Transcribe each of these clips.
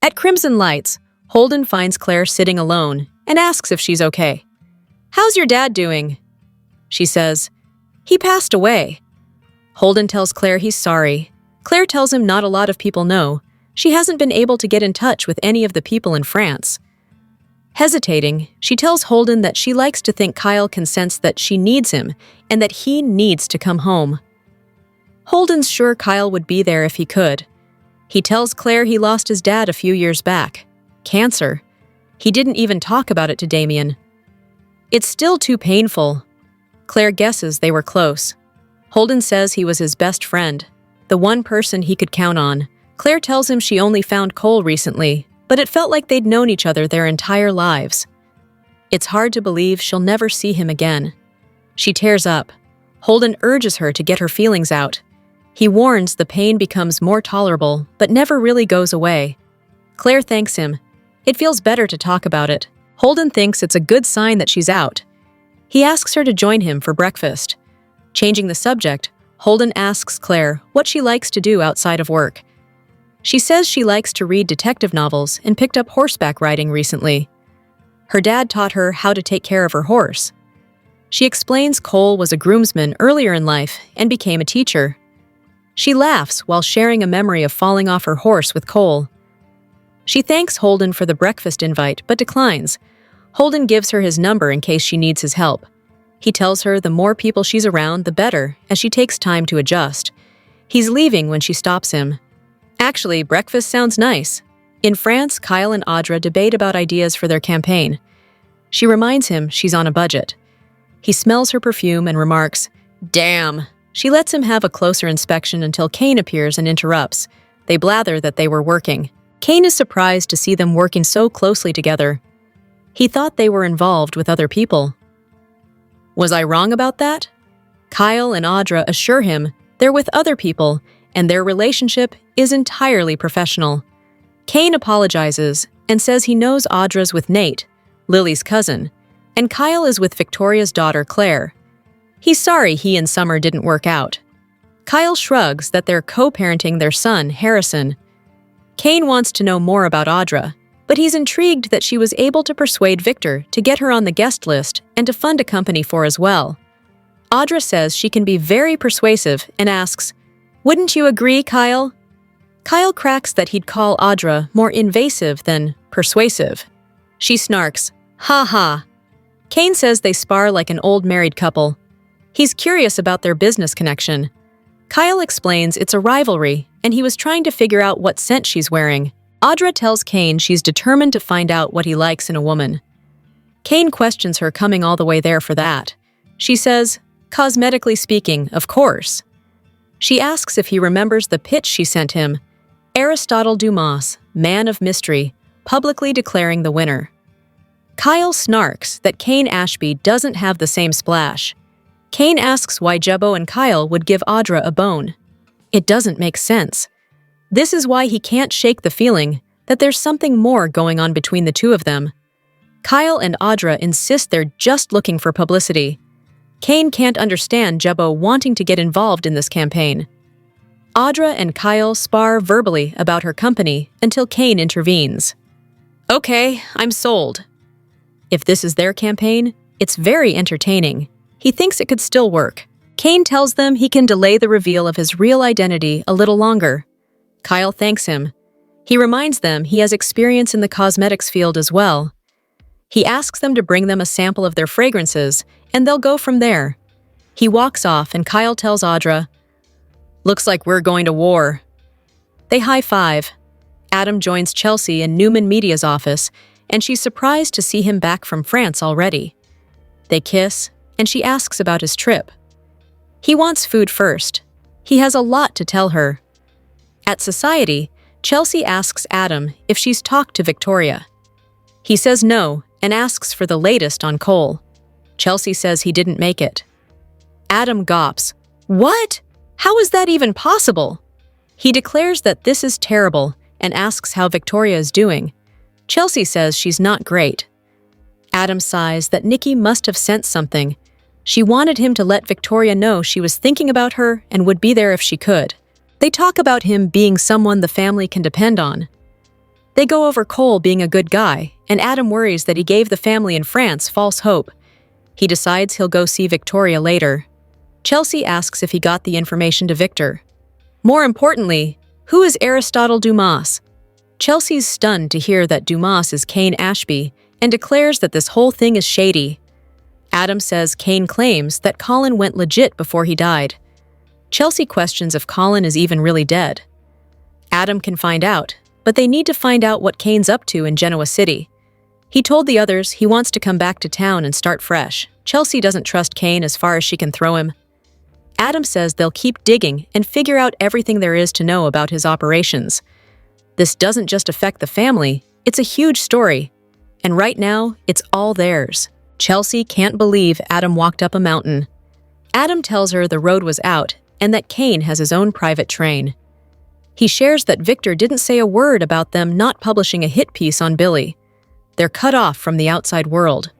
At Crimson Lights, Holden finds Claire sitting alone and asks if she's okay. "How's your dad doing?" She says, "He passed away." Holden tells Claire he's sorry. Claire tells him not a lot of people know. She hasn't been able to get in touch with any of the people in France. Hesitating, she tells Holden that she likes to think Kyle can sense that she needs him and that he needs to come home. Holden's sure Kyle would be there if he could. He tells Claire he lost his dad a few years back. Cancer. He didn't even talk about it to Damien. It's still too painful. Claire guesses they were close. Holden says he was his best friend, the one person he could count on. Claire tells him she only found Cole recently, but it felt like they'd known each other their entire lives. It's hard to believe she'll never see him again. She tears up. Holden urges her to get her feelings out. He warns the pain becomes more tolerable, but never really goes away. Claire thanks him. It feels better to talk about it. Holden thinks it's a good sign that she's out. He asks her to join him for breakfast. Changing the subject, Holden asks Claire what she likes to do outside of work. She says she likes to read detective novels and picked up horseback riding recently. Her dad taught her how to take care of her horse. She explains Cole was a groomsman earlier in life and became a teacher. She laughs while sharing a memory of falling off her horse with Cole. She thanks Holden for the breakfast invite but declines. Holden gives her his number in case she needs his help. He tells her the more people she's around, the better, as she takes time to adjust. He's leaving when she stops him. Actually, breakfast sounds nice. In France, Kyle and Audra debate about ideas for their campaign. She reminds him she's on a budget. He smells her perfume and remarks, "Damn." She lets him have a closer inspection until Kane appears and interrupts. They blather that they were working. Kane is surprised to see them working so closely together. He thought they were involved with other people. Was I wrong about that? Kyle and Audra assure him they're with other people and their relationship is entirely professional. Kane apologizes and says he knows Audra's with Nate, Lily's cousin, and Kyle is with Victoria's daughter, Claire. He's sorry he and Summer didn't work out. Kyle shrugs that they're co-parenting their son, Harrison. Kane wants to know more about Audra, but he's intrigued that she was able to persuade Victor to get her on the guest list and to fund a company for as well. Audra says she can be very persuasive and asks, "Wouldn't you agree, Kyle?" Kyle cracks that he'd call Audra more invasive than persuasive. She snarks, "Ha ha." Kane says they spar like an old married couple. He's curious about their business connection. Kyle explains it's a rivalry, and he was trying to figure out what scent she's wearing. Audra tells Kane she's determined to find out what he likes in a woman. Kane questions her coming all the way there for that. She says, "Cosmetically speaking, of course." She asks if he remembers the pitch she sent him. Aristotle Dumas, man of mystery, publicly declaring the winner. Kyle snarks that Kane Ashby doesn't have the same splash. Kane asks why Jebbo and Kyle would give Audra a bone. It doesn't make sense. This is why he can't shake the feeling that there's something more going on between the two of them. Kyle and Audra insist they're just looking for publicity. Kane can't understand Jebbo wanting to get involved in this campaign. Audra and Kyle spar verbally about her company until Kane intervenes. "Okay, I'm sold." If this is their campaign, it's very entertaining. He thinks it could still work. Kane tells them he can delay the reveal of his real identity a little longer. Kyle thanks him. He reminds them he has experience in the cosmetics field as well. He asks them to bring them a sample of their fragrances, and they'll go from there. He walks off, and Kyle tells Audra, "Looks like we're going to war." They high-five. Adam joins Chelsea in Newman Media's office, and she's surprised to see him back from France already. They kiss, and she asks about his trip. He wants food first. He has a lot to tell her. At Society, Chelsea asks Adam if she's talked to Victoria. He says no and asks for the latest on Cole. Chelsea says he didn't make it. Adam gawps. "What? How is that even possible?" He declares that this is terrible and asks how Victoria is doing. Chelsea says she's not great. Adam sighs that Nikki must have sensed something. She wanted him to let Victoria know she was thinking about her and would be there if she could. They talk about him being someone the family can depend on. They go over Cole being a good guy, and Adam worries that he gave the family in France false hope. He decides he'll go see Victoria later. Chelsea asks if he got the information to Victor. More importantly, who is Aristotle Dumas? Chelsea's stunned to hear that Dumas is Kane Ashby and declares that this whole thing is shady. Adam says Kane claims that Colin went legit before he died. Chelsea questions if Colin is even really dead. Adam can find out, but they need to find out what Kane's up to in Genoa City. He told the others he wants to come back to town and start fresh. Chelsea doesn't trust Kane as far as she can throw him. Adam says they'll keep digging and figure out everything there is to know about his operations. This doesn't just affect the family, it's a huge story. And right now, it's all theirs. Chelsea can't believe Adam walked up a mountain. Adam tells her the road was out and that Kane has his own private train. He shares that Victor didn't say a word about them not publishing a hit piece on Billy. They're cut off from the outside world.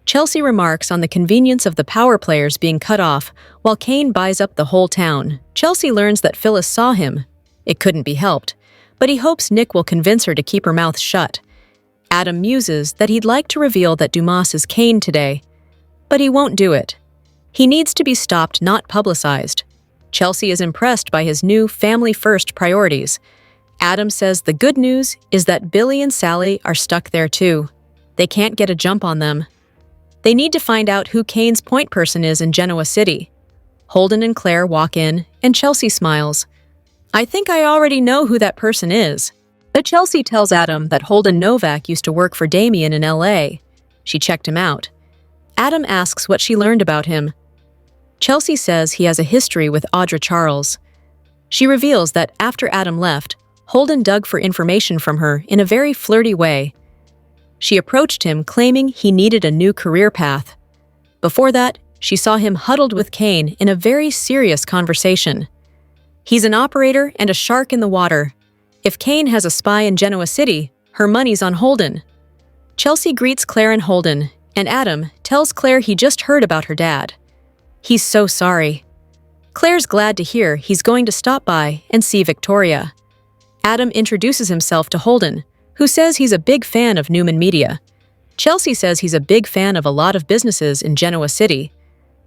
Chelsea remarks on the convenience of the power players being cut off while Kane buys up the whole town. Chelsea learns that Phyllis saw him. It couldn't be helped, but he hopes Nick will convince her to keep her mouth shut. Adam muses that he'd like to reveal that Dumas is Kane today, but he won't do it. He needs to be stopped, not publicized. Chelsea is impressed by his new family-first priorities. Adam says the good news is that Billy and Sally are stuck there too. They can't get a jump on them. They need to find out who Kane's point person is in Genoa City. Holden and Claire walk in, and Chelsea smiles. I think I already know who that person is. But Chelsea tells Adam that Holden Novak used to work for Damien in LA. She checked him out. Adam asks what she learned about him. Chelsea says he has a history with Audra Charles. She reveals that after Adam left, Holden dug for information from her in a very flirty way. She approached him claiming he needed a new career path. Before that, she saw him huddled with Kane in a very serious conversation. He's an operator and a shark in the water. If Kane has a spy in Genoa City, her money's on Holden. Chelsea greets Claire and Holden, and Adam tells Claire he just heard about her dad. He's so sorry. Claire's glad to hear he's going to stop by and see Victoria. Adam introduces himself to Holden, who says he's a big fan of Newman Media. Chelsea says he's a big fan of a lot of businesses in Genoa City.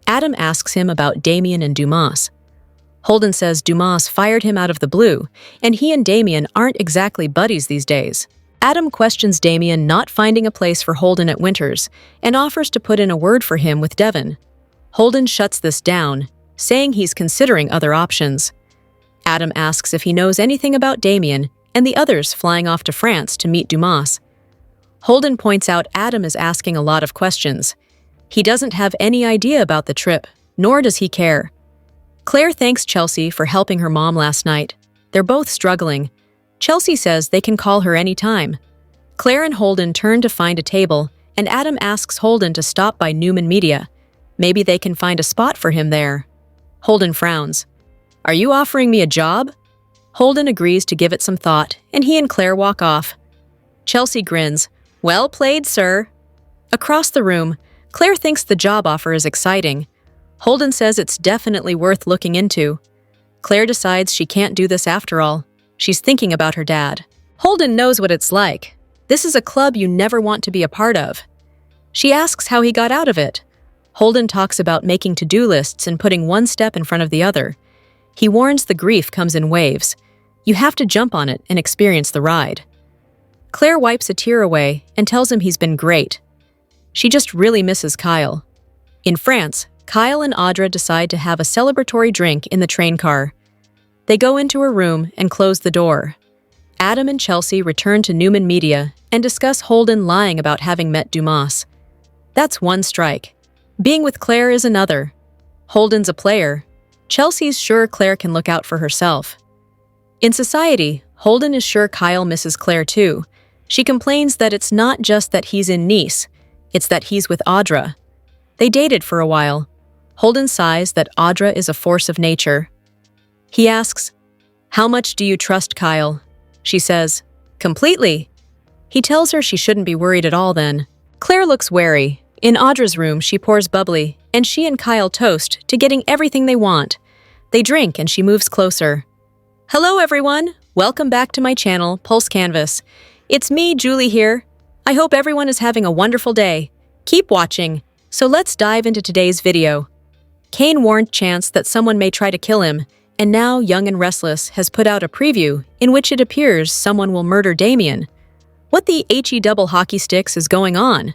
Adam asks him about Damien and Dumas. Holden says Dumas fired him out of the blue, and he and Damien aren't exactly buddies these days. Adam questions Damien not finding a place for Holden at Winters and offers to put in a word for him with Devon. Holden shuts this down, saying he's considering other options. Adam asks if he knows anything about Damien and the others flying off to France to meet Dumas. Holden points out Adam is asking a lot of questions. He doesn't have any idea about the trip, nor does he care. Claire thanks Chelsea for helping her mom last night. They're both struggling. Chelsea says they can call her anytime. Claire and Holden turn to find a table, and Adam asks Holden to stop by Newman Media. Maybe they can find a spot for him there. Holden frowns. Are you offering me a job? Holden agrees to give it some thought, and he and Claire walk off. Chelsea grins. Well played, sir. Across the room, Claire thinks the job offer is exciting. Holden says it's definitely worth looking into. Claire decides she can't do this after all. She's thinking about her dad. Holden knows what it's like. This is a club you never want to be a part of. She asks how he got out of it. Holden talks about making to-do lists and putting one step in front of the other. He warns the grief comes in waves. You have to jump on it and experience the ride. Claire wipes a tear away and tells him he's been great. She just really misses Kyle. In France, Kyle and Audra decide to have a celebratory drink in the train car. They go into her room and close the door. Adam and Chelsea return to Newman Media and discuss Holden lying about having met Dumas. That's one strike. Being with Claire is another. Holden's a player. Chelsea's sure Claire can look out for herself. In society, Holden is sure Kyle misses Claire too. She complains that it's not just that he's in Nice, it's that he's with Audra. They dated for a while. Holden sighs that Audra is a force of nature. He asks, "How much do you trust Kyle?" She says, "Completely." He tells her she shouldn't be worried at all then. Claire looks wary. In Audra's room, she pours bubbly, and she and Kyle toast to getting everything they want. They drink and she moves closer. "Hello, everyone. Welcome back to my channel, Pulse Canvas. It's me, Julie here. I hope everyone is having a wonderful day. Keep watching. So let's dive into today's video. Kane warned Chance that someone may try to kill him, and now Young and Restless has put out a preview in which it appears someone will murder Damien. What the HE double hockey sticks is going on?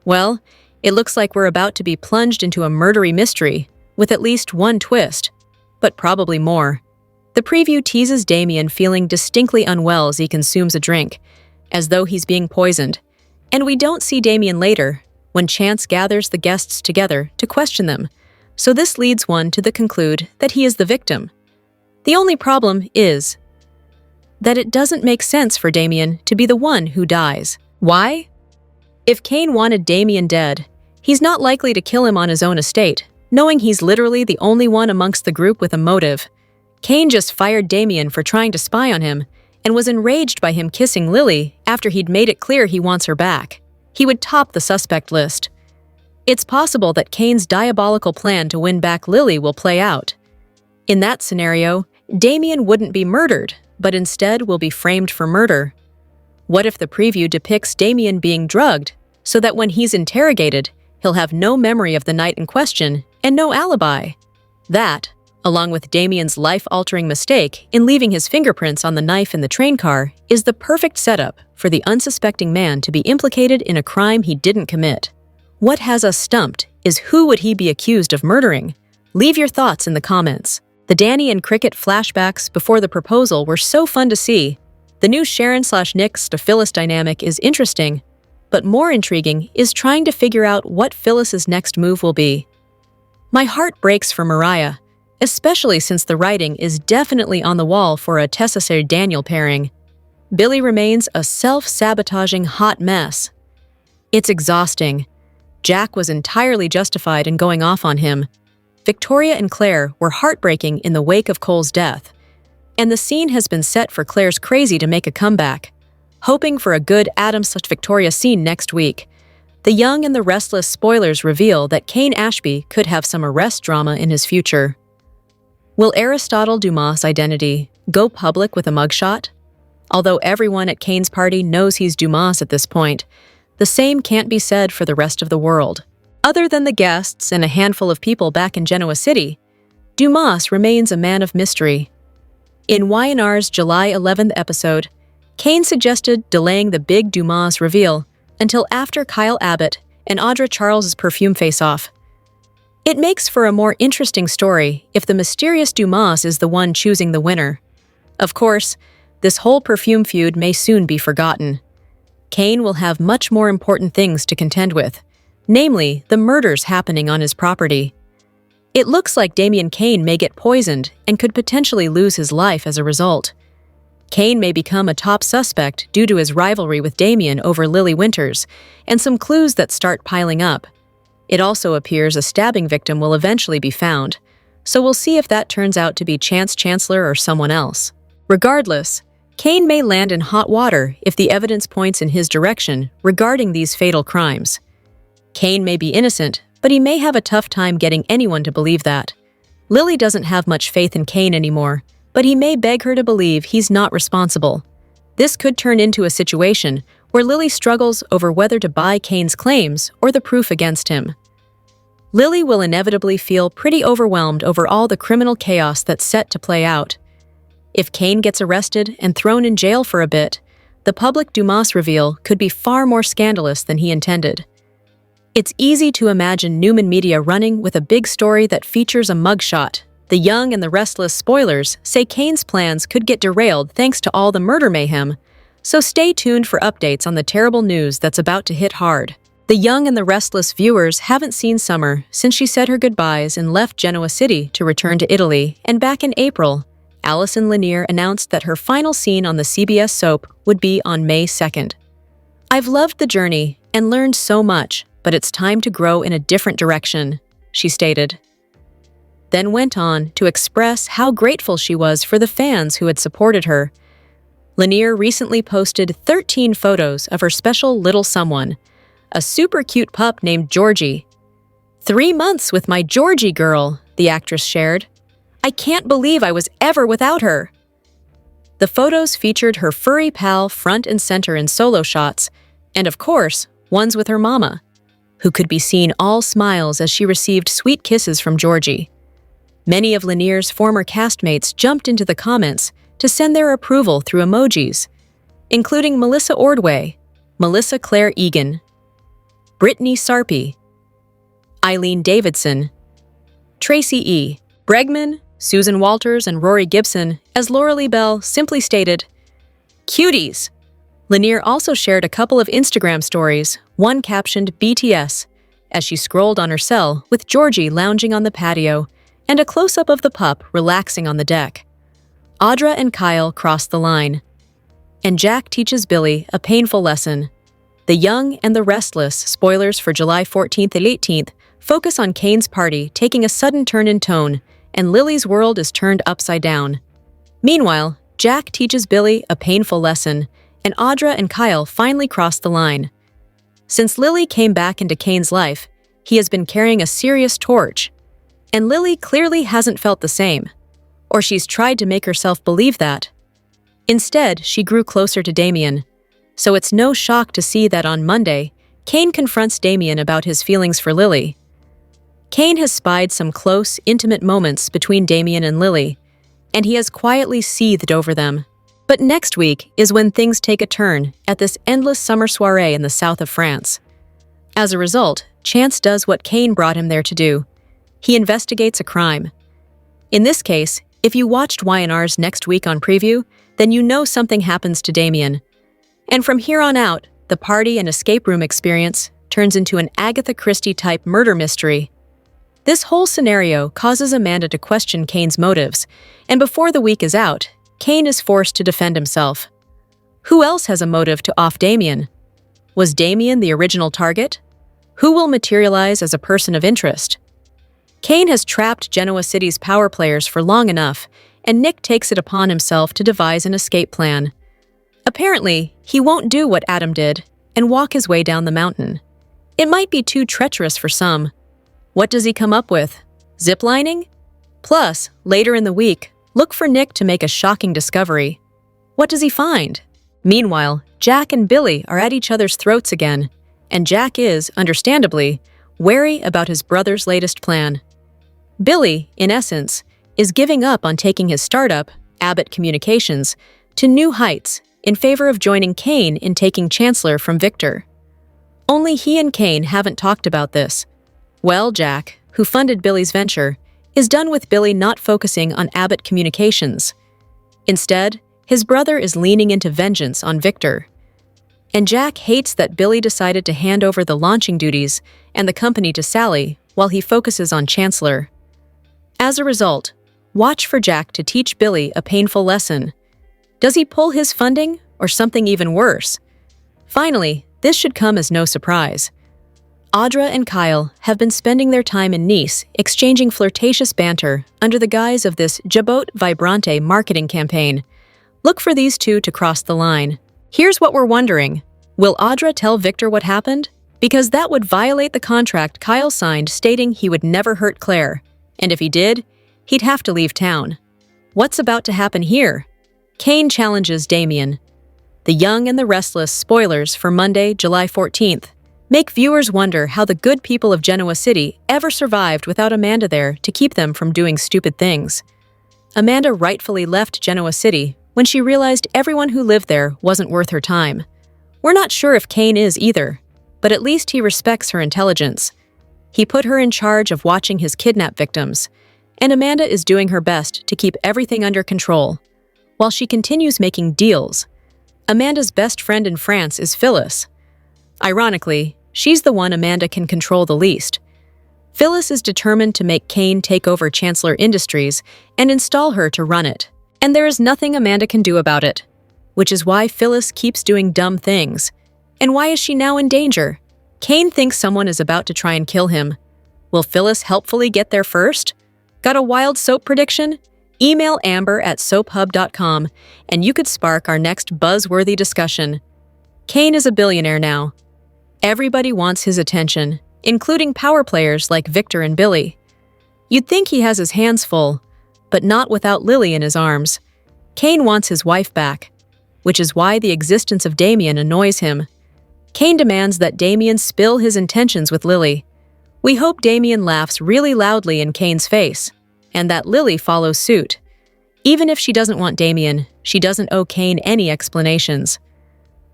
Well, it looks like we're about to be plunged into a murdery mystery, with at least one twist, but probably more. The preview teases Damien feeling distinctly unwell as he consumes a drink, as though he's being poisoned. And we don't see Damien later, when Chance gathers the guests together to question them, so this leads one to conclude that he is the victim. The only problem is that it doesn't make sense for Damien to be the one who dies. Why? If Kane wanted Damien dead, he's not likely to kill him on his own estate, knowing he's literally the only one amongst the group with a motive. Kane just fired Damien for trying to spy on him and was enraged by him kissing Lily after he'd made it clear he wants her back. He would top the suspect list. It's possible that Kane's diabolical plan to win back Lily will play out. In that scenario, Damien wouldn't be murdered, but instead will be framed for murder. What if the preview depicts Damien being drugged so that when he's interrogated, he'll have no memory of the night in question and no alibi? That, along with Damien's life-altering mistake in leaving his fingerprints on the knife in the train car, is the perfect setup for the unsuspecting man to be implicated in a crime he didn't commit. What has us stumped is who would he be accused of murdering? Leave your thoughts in the comments. The Danny and Cricket flashbacks before the proposal were so fun to see. The new Sharon/Nick to Phyllis dynamic is interesting, but more intriguing is trying to figure out what Phyllis's next move will be. My heart breaks for Mariah, especially since the writing is definitely on the wall for a Tessa-Daniel pairing. Billy remains a self-sabotaging hot mess. It's exhausting. Jack was entirely justified in going off on him. Victoria and Claire were heartbreaking in the wake of Cole's death. And the scene has been set for Claire's crazy to make a comeback. Hoping for a good Adam/Victoria scene next week, the Young and the Restless spoilers reveal that Kane Ashby could have some arrest drama in his future. Will Aristotle Dumas' identity go public with a mugshot? Although everyone at Kane's party knows he's Dumas at this point, the same can't be said for the rest of the world. Other than the guests and a handful of people back in Genoa City, Dumas remains a man of mystery. In Y&R's July 11th episode, Kane suggested delaying the big Dumas reveal until after Kyle Abbott and Audra Charles's perfume face-off. It makes for a more interesting story if the mysterious Dumas is the one choosing the winner. Of course, this whole perfume feud may soon be forgotten. Kane will have much more important things to contend with, namely the murders happening on his property. It looks like Damien Kane may get poisoned and could potentially lose his life as a result. Kane may become a top suspect due to his rivalry with Damien over Lily Winters, and some clues that start piling up. It also appears a stabbing victim will eventually be found, so we'll see if that turns out to be Chance Chancellor or someone else. Regardless, Kane may land in hot water if the evidence points in his direction regarding these fatal crimes. Kane may be innocent, but he may have a tough time getting anyone to believe that. Lily doesn't have much faith in Kane anymore, but he may beg her to believe he's not responsible. This could turn into a situation where Lily struggles over whether to buy Kane's claims or the proof against him. Lily will inevitably feel pretty overwhelmed over all the criminal chaos that's set to play out. If Kane gets arrested and thrown in jail for a bit, the public Dumas reveal could be far more scandalous than he intended. It's easy to imagine Newman Media running with a big story that features a mugshot. The Young and the Restless spoilers say Kane's plans could get derailed thanks to all the murder mayhem, so stay tuned for updates on the terrible news that's about to hit hard. The Young and the Restless viewers haven't seen Summer since she said her goodbyes and left Genoa City to return to Italy, and back in April, Alison Lanier announced that her final scene on the CBS soap would be on May 2nd. "I've loved the journey and learned so much, but it's time to grow in a different direction," she stated. Then went on to express how grateful she was for the fans who had supported her. Lanier recently posted 13 photos of her special little someone, a super cute pup named Georgie. "3 months with my Georgie girl," the actress shared. "I can't believe I was ever without her." The photos featured her furry pal front and center in solo shots, and of course, ones with her mama, who could be seen all smiles as she received sweet kisses from Georgie. Many of Lanier's former castmates jumped into the comments to send their approval through emojis, including Melissa Ordway, Melissa Claire Egan, Brittany Sarpy, Eileen Davidson, Tracy E. Bregman, Susan Walters, and Rory Gibson, as Laura Lee Bell simply stated, "Cuties!" Lanier also shared a couple of Instagram stories, one captioned BTS, as she scrolled on her cell with Georgie lounging on the patio and a close-up of the pup relaxing on the deck. Audra&Kyle crossed the line, and Jack teaches Billy a painful lesson. The Young and the Restless spoilers for July 14th and 18th focus on Kane's party taking a sudden turn in tone, and Lily's world is turned upside down. Meanwhile, Jack teaches Billy a painful lesson, and Audra&Kyle finally cross the line. Since Lily came back into Kane's life, he has been carrying a serious torch. And Lily clearly hasn't felt the same, or she's tried to make herself believe that. Instead, she grew closer to Damien, so it's no shock to see that on Monday, Kane confronts Damien about his feelings for Lily. Kane has spied some close, intimate moments between Damien and Lily, and he has quietly seethed over them. But next week is when things take a turn at this endless summer soiree in the south of France. As a result, Chance does what Kane brought him there to do. He investigates a crime. In this case, if you watched Y&R's Next Week on Preview, then you know something happens to Damien. And from here on out, the party and escape room experience turns into an Agatha Christie-type murder mystery. This whole scenario causes Amanda to question Kane's motives, and before the week is out, Kane is forced to defend himself. Who else has a motive to off Damien? Was Damien the original target? Who will materialize as a person of interest? Kane has trapped Genoa City's power players for long enough, and Nick takes it upon himself to devise an escape plan. Apparently, he won't do what Adam did and walk his way down the mountain. It might be too treacherous for some. What does he come up with? Ziplining? Plus, later in the week, look for Nick to make a shocking discovery. What does he find? Meanwhile, Jack and Billy are at each other's throats again, and Jack is, understandably, wary about his brother's latest plan. Billy, in essence, is giving up on taking his startup, Abbott Communications, to new heights in favor of joining Kane in taking Chancellor from Victor. Only he and Kane haven't talked about this. Well, Jack, who funded Billy's venture, is done with Billy not focusing on Abbott Communications. Instead, his brother is leaning into vengeance on Victor. And Jack hates that Billy decided to hand over the launching duties and the company to Sally while he focuses on Chancellor. As a result, watch for Jack to teach Billy a painful lesson. Does he pull his funding or something even worse? Finally, this should come as no surprise. Audra&Kyle have been spending their time in Nice exchanging flirtatious banter under the guise of this Jabot Vibrante marketing campaign. Look for these two to cross the line. Here's what we're wondering. Will Audra tell Victor what happened? Because that would violate the contract Kyle signed stating he would never hurt Claire. And if he did, he'd have to leave town. What's about to happen here? Kane challenges Damien. The Young and the Restless spoilers for Monday, July 14th. Make viewers wonder how the good people of Genoa City ever survived without Amanda there to keep them from doing stupid things. Amanda rightfully left Genoa City when she realized everyone who lived there wasn't worth her time. We're not sure if Kane is either, but at least he respects her intelligence. He put her in charge of watching his kidnap victims, and Amanda is doing her best to keep everything under control, while she continues making deals. Amanda's best friend in France is Phyllis. Ironically, she's the one Amanda can control the least. Phyllis is determined to make Kane take over Chancellor Industries and install her to run it. And there is nothing Amanda can do about it, which is why Phyllis keeps doing dumb things. And why is she now in danger? Kane thinks someone is about to try and kill him. Will Phyllis helpfully get there first? Got a wild soap prediction? Email amber@soaphub.com and you could spark our next buzzworthy discussion. Kane is a billionaire now. Everybody wants his attention, including power players like Victor and Billy. You'd think he has his hands full, but not without Lily in his arms. Kane wants his wife back, which is why the existence of Damien annoys him. Kane demands that Damien spill his intentions with Lily. We hope Damien laughs really loudly in Kane's face, and that Lily follows suit. Even if she doesn't want Damien, she doesn't owe Kane any explanations.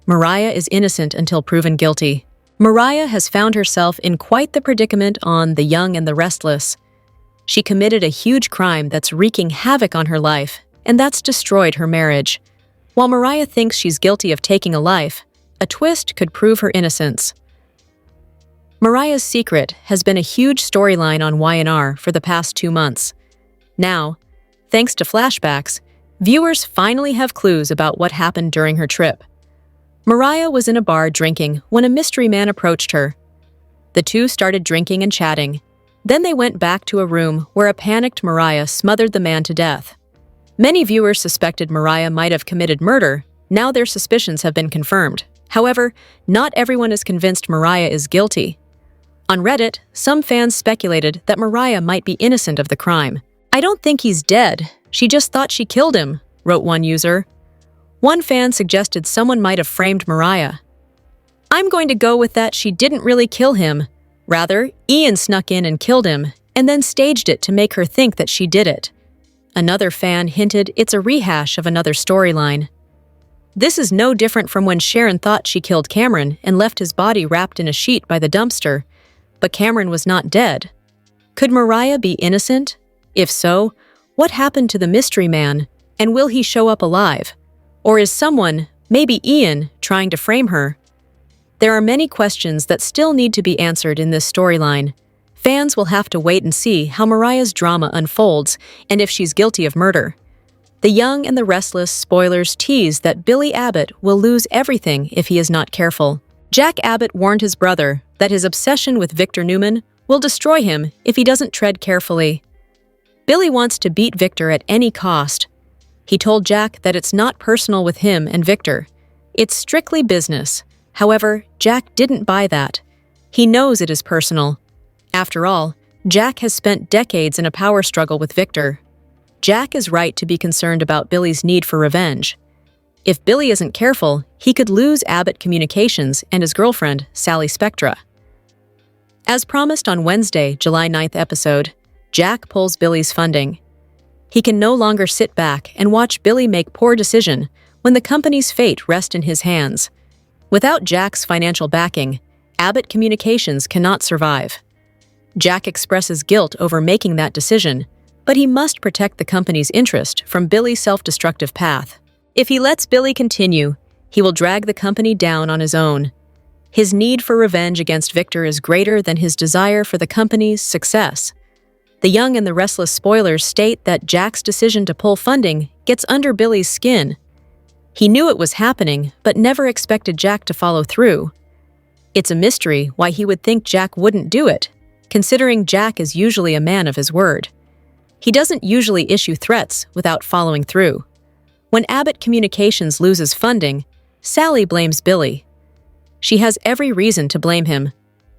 Mariah is innocent until proven guilty. Mariah has found herself in quite the predicament on The Young and the Restless. She committed a huge crime that's wreaking havoc on her life, and that's destroyed her marriage. While Mariah thinks she's guilty of taking a life, a twist could prove her innocence. Mariah's secret has been a huge storyline on Y&R for the past 2 months. Now, thanks to flashbacks, viewers finally have clues about what happened during her trip. Mariah was in a bar drinking when a mystery man approached her. The two started drinking and chatting. Then they went back to a room where a panicked Mariah smothered the man to death. Many viewers suspected Mariah might have committed murder. Now their suspicions have been confirmed. However, not everyone is convinced Mariah is guilty. On Reddit, some fans speculated that Mariah might be innocent of the crime. "I don't think he's dead. She just thought she killed him," wrote one user. One fan suggested someone might have framed Mariah. "I'm going to go with that she didn't really kill him. Rather, Ian snuck in and killed him, and then staged it to make her think that she did it." Another fan hinted it's a rehash of another storyline. This is no different from when Sharon thought she killed Cameron and left his body wrapped in a sheet by the dumpster, but Cameron was not dead. Could Mariah be innocent? If so, what happened to the mystery man, and will he show up alive? Or is someone, maybe Ian, trying to frame her? There are many questions that still need to be answered in this storyline. Fans will have to wait and see how Mariah's drama unfolds and if she's guilty of murder. The Young and the Restless spoilers tease that Billy Abbott will lose everything if he is not careful. Jack Abbott warned his brother that his obsession with Victor Newman will destroy him if he doesn't tread carefully. Billy wants to beat Victor at any cost. He told Jack that it's not personal with him and Victor. It's strictly business. However, Jack didn't buy that. He knows it is personal. After all, Jack has spent decades in a power struggle with Victor. Jack is right to be concerned about Billy's need for revenge. If Billy isn't careful, he could lose Abbott Communications and his girlfriend, Sally Spectra. As promised on Wednesday, July 9th episode, Jack pulls Billy's funding. He can no longer sit back and watch Billy make poor decision when the company's fate rests in his hands. Without Jack's financial backing, Abbott Communications cannot survive. Jack expresses guilt over making that decision, but he must protect the company's interest from Billy's self-destructive path. If he lets Billy continue, he will drag the company down on his own. His need for revenge against Victor is greater than his desire for the company's success. The Young and the Restless spoilers state that Jack's decision to pull funding gets under Billy's skin. He knew it was happening, but never expected Jack to follow through. It's a mystery why he would think Jack wouldn't do it, considering Jack is usually a man of his word. He doesn't usually issue threats without following through. When Abbott Communications loses funding, Sally blames Billy. She has every reason to blame him.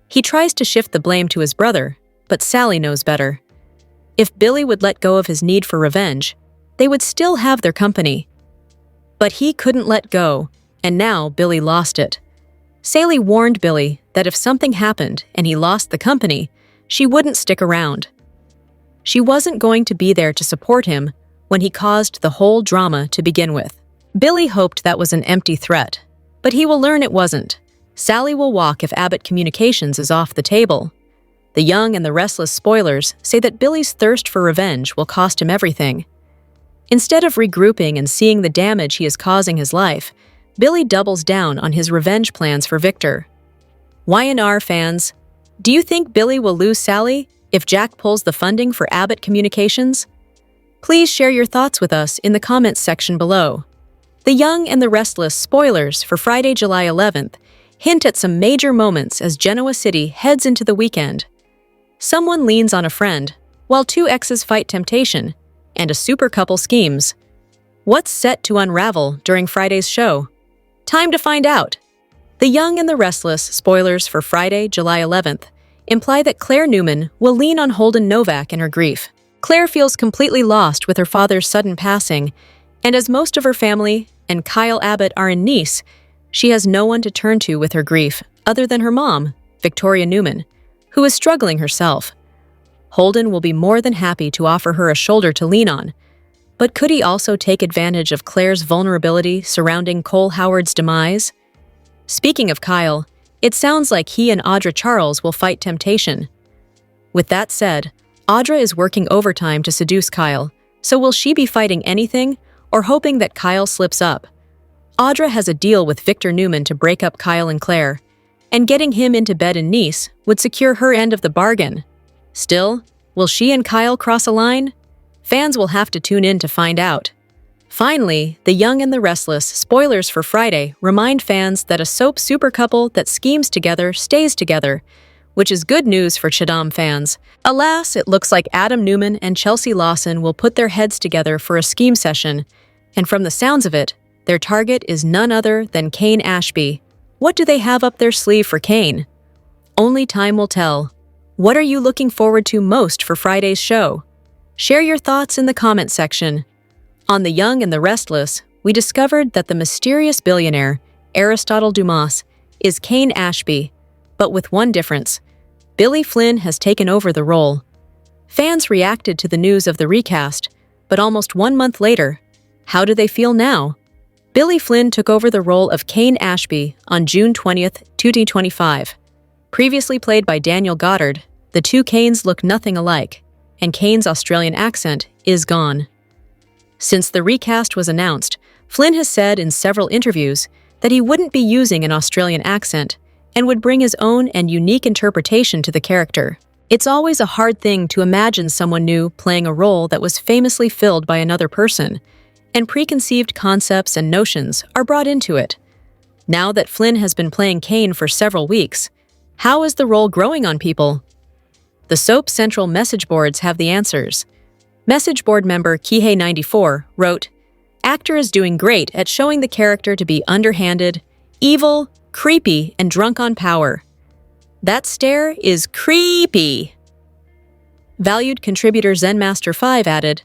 He tries to shift the blame to his brother, but Sally knows better. If Billy would let go of his need for revenge, they would still have their company. But he couldn't let go, and now Billy lost it. Sally warned Billy that if something happened and he lost the company, she wouldn't stick around. She wasn't going to be there to support him when he caused the whole drama to begin with. Billy hoped that was an empty threat, but he will learn it wasn't. Sally will walk if Abbott Communications is off the table. The Young and the Restless spoilers say that Billy's thirst for revenge will cost him everything. Instead of regrouping and seeing the damage he is causing his life, Billy doubles down on his revenge plans for Victor. Y&R fans, do you think Billy will lose Sally if Jack pulls the funding for Abbott Communications? Please share your thoughts with us in the comments section below. The Young and the Restless spoilers for Friday, July 11th hint at some major moments as Genoa City heads into the weekend. Someone leans on a friend, while two exes fight temptation, and a super couple schemes. What's set to unravel during Friday's show? Time to find out! The Young and the Restless spoilers for Friday, July 11th imply that Claire Newman will lean on Holden Novak in her grief. Claire feels completely lost with her father's sudden passing And as most of her family and Kyle Abbott are in Nice, she has no one to turn to with her grief other than her mom, Victoria Newman, who is struggling herself. Holden will be more than happy to offer her a shoulder to lean on, but could he also take advantage of Claire's vulnerability surrounding Cole Howard's demise? Speaking of Kyle, it sounds like he and Audra Charles will fight temptation. With that said, Audra is working overtime to seduce Kyle, so will she be fighting anything or hoping that Kyle slips up? Audra has a deal with Victor Newman to break up Kyle and Claire, and getting him into bed in Nice would secure her end of the bargain. Still, will she and Kyle cross a line? Fans will have to tune in to find out. Finally, The Young and the Restless spoilers for Friday remind fans that a soap super couple that schemes together stays together, which is good news for Chadam fans. Alas, it looks like Adam Newman and Chelsea Lawson will put their heads together for a scheme session, and from the sounds of it, their target is none other than Kane Ashby. What do they have up their sleeve for Kane? Only time will tell. What are you looking forward to most for Friday's show? Share your thoughts in the comment section. On The Young and the Restless, we discovered that the mysterious billionaire, Aristotle Dumas, is Kane Ashby, but with one difference. Billy Flynn has taken over the role. Fans reacted to the news of the recast, but almost 1 month later, how do they feel now? Billy Flynn took over the role of Kane Ashby on June 20th, 2025. Previously played by Daniel Goddard, the two Kanes look nothing alike, and Kane's Australian accent is gone. Since the recast was announced, Flynn has said in several interviews that he wouldn't be using an Australian accent and would bring his own and unique interpretation to the character. It's always a hard thing to imagine someone new playing a role that was famously filled by another person, and preconceived concepts and notions are brought into it. Now that Flynn has been playing Kane for several weeks, how is the role growing on people? The soap central message boards have the answers. Message board member Kihei94 wrote, "Actor is doing great at showing the character to be underhanded, evil, creepy, and drunk on power. That stare is creepy." Valued contributor Zenmaster5 added,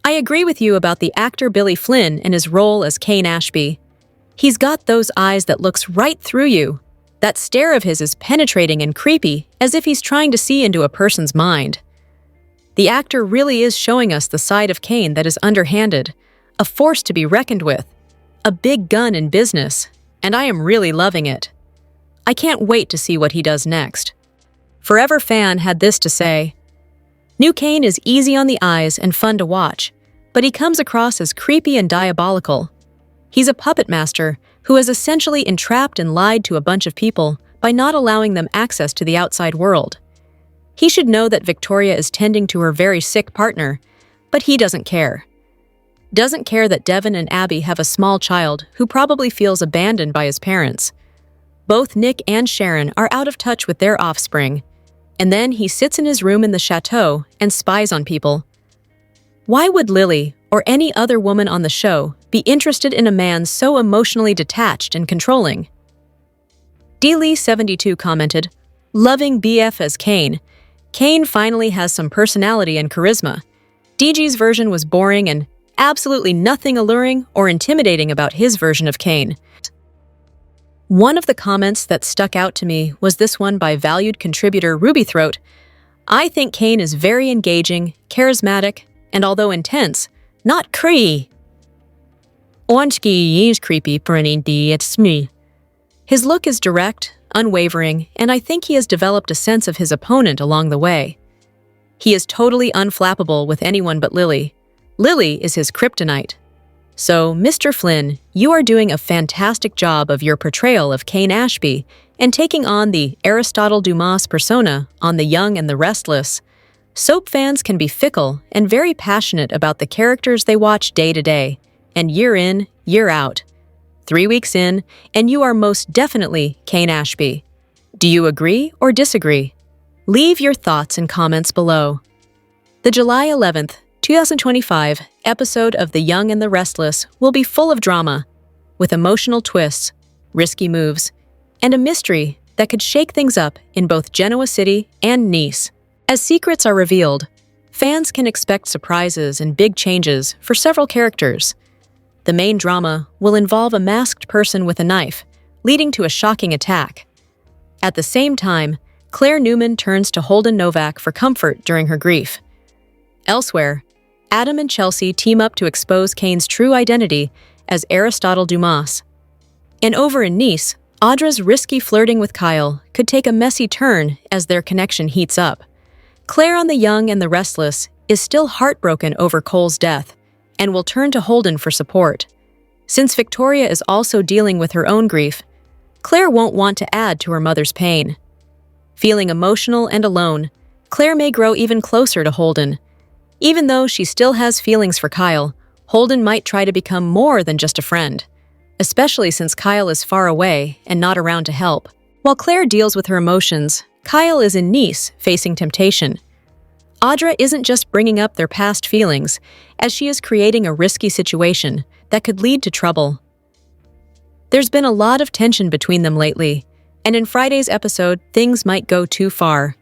"I agree with you about the actor Billy Flynn and his role as Kane Ashby. He's got those eyes that looks right through you. That stare of his is penetrating and creepy, as if he's trying to see into a person's mind. The actor really is showing us the side of Kane that is underhanded, a force to be reckoned with, a big gun in business, and I am really loving it. I can't wait to see what he does next." Forever Fan had this to say, "New Kane is easy on the eyes and fun to watch, but he comes across as creepy and diabolical. He's a puppet master who has essentially entrapped and lied to a bunch of people by not allowing them access to the outside world. He should know that Victoria is tending to her very sick partner, but he doesn't care. Doesn't care that Devon and Abby have a small child who probably feels abandoned by his parents. Both Nick and Sharon are out of touch with their offspring, and then he sits in his room in the chateau and spies on people. Why would Lily, or any other woman on the show, be interested in a man so emotionally detached and controlling?" D. Lee72 commented, "Loving BF as Kane. Kane finally has some personality and charisma. DG's version was boring and absolutely nothing alluring or intimidating about his version of Kane." One of the comments that stuck out to me was this one by valued contributor Rubythroat. "I think Kane is very engaging, charismatic, and although intense, not creepy. Onski is creepy, Prenity, it's me." His look is direct, unwavering, and I think he has developed a sense of his opponent along the way. He is totally unflappable with anyone but Lily. Lily is his kryptonite. So, Mr. Flynn, you are doing a fantastic job of your portrayal of Kane Ashby and taking on the Aristotle Dumas persona on The Young and the Restless. Soap fans can be fickle and very passionate about the characters they watch day to day, and year in, year out. 3 weeks in, and you are most definitely Kane Ashby. Do you agree or disagree? Leave your thoughts and comments below. The July 11th, 2025 episode of The Young and the Restless will be full of drama, with emotional twists, risky moves, and a mystery that could shake things up in both Genoa City and Nice. As secrets are revealed, fans can expect surprises and big changes for several characters. The main drama will involve a masked person with a knife, leading to a shocking attack. At the same time, Claire Newman turns to Holden Novak for comfort during her grief. Elsewhere, Adam and Chelsea team up to expose Kane's true identity as Aristotle Dumas. And over in Nice, Audra's risky flirting with Kyle could take a messy turn as their connection heats up. Claire on The Young and the Restless is still heartbroken over Cole's death and will turn to Holden for support. Since Victoria is also dealing with her own grief, Claire won't want to add to her mother's pain. Feeling emotional and alone, Claire may grow even closer to Holden. Even though she still has feelings for Kyle, Holden might try to become more than just a friend, especially since Kyle is far away and not around to help. While Claire deals with her emotions, Kyle is in Nice facing temptation. Audra isn't just bringing up their past feelings, as she is creating a risky situation that could lead to trouble. There's been a lot of tension between them lately, and in Friday's episode, things might go too far.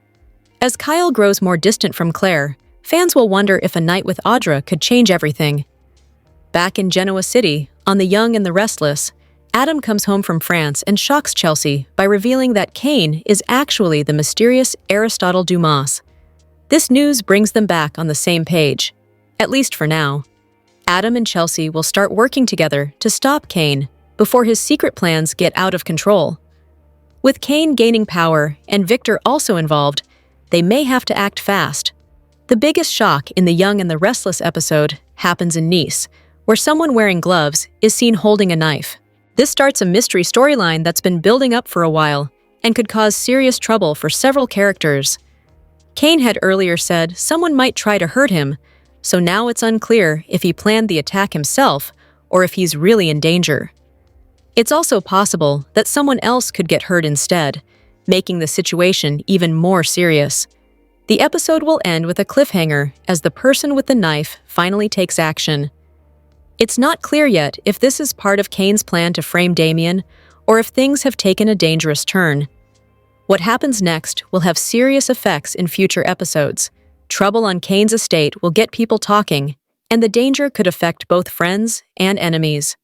As Kyle grows more distant from Claire, fans will wonder if a night with Audra could change everything. Back in Genoa City, on The Young and the Restless, Adam comes home from France and shocks Chelsea by revealing that Kane is actually the mysterious Aristotle Dumas. This news brings them back on the same page, at least for now. Adam and Chelsea will start working together to stop Kane before his secret plans get out of control. With Kane gaining power and Victor also involved, they may have to act fast. The biggest shock in The Young and the Restless episode happens in Nice, where someone wearing gloves is seen holding a knife. This starts a mystery storyline that's been building up for a while and could cause serious trouble for several characters. Kane had earlier said someone might try to hurt him, so now it's unclear if he planned the attack himself or if he's really in danger. It's also possible that someone else could get hurt instead, making the situation even more serious. The episode will end with a cliffhanger as the person with the knife finally takes action. It's not clear yet if this is part of Kane's plan to frame Damien or if things have taken a dangerous turn. What happens next will have serious effects in future episodes. Trouble on Kane's estate will get people talking, and the danger could affect both friends and enemies.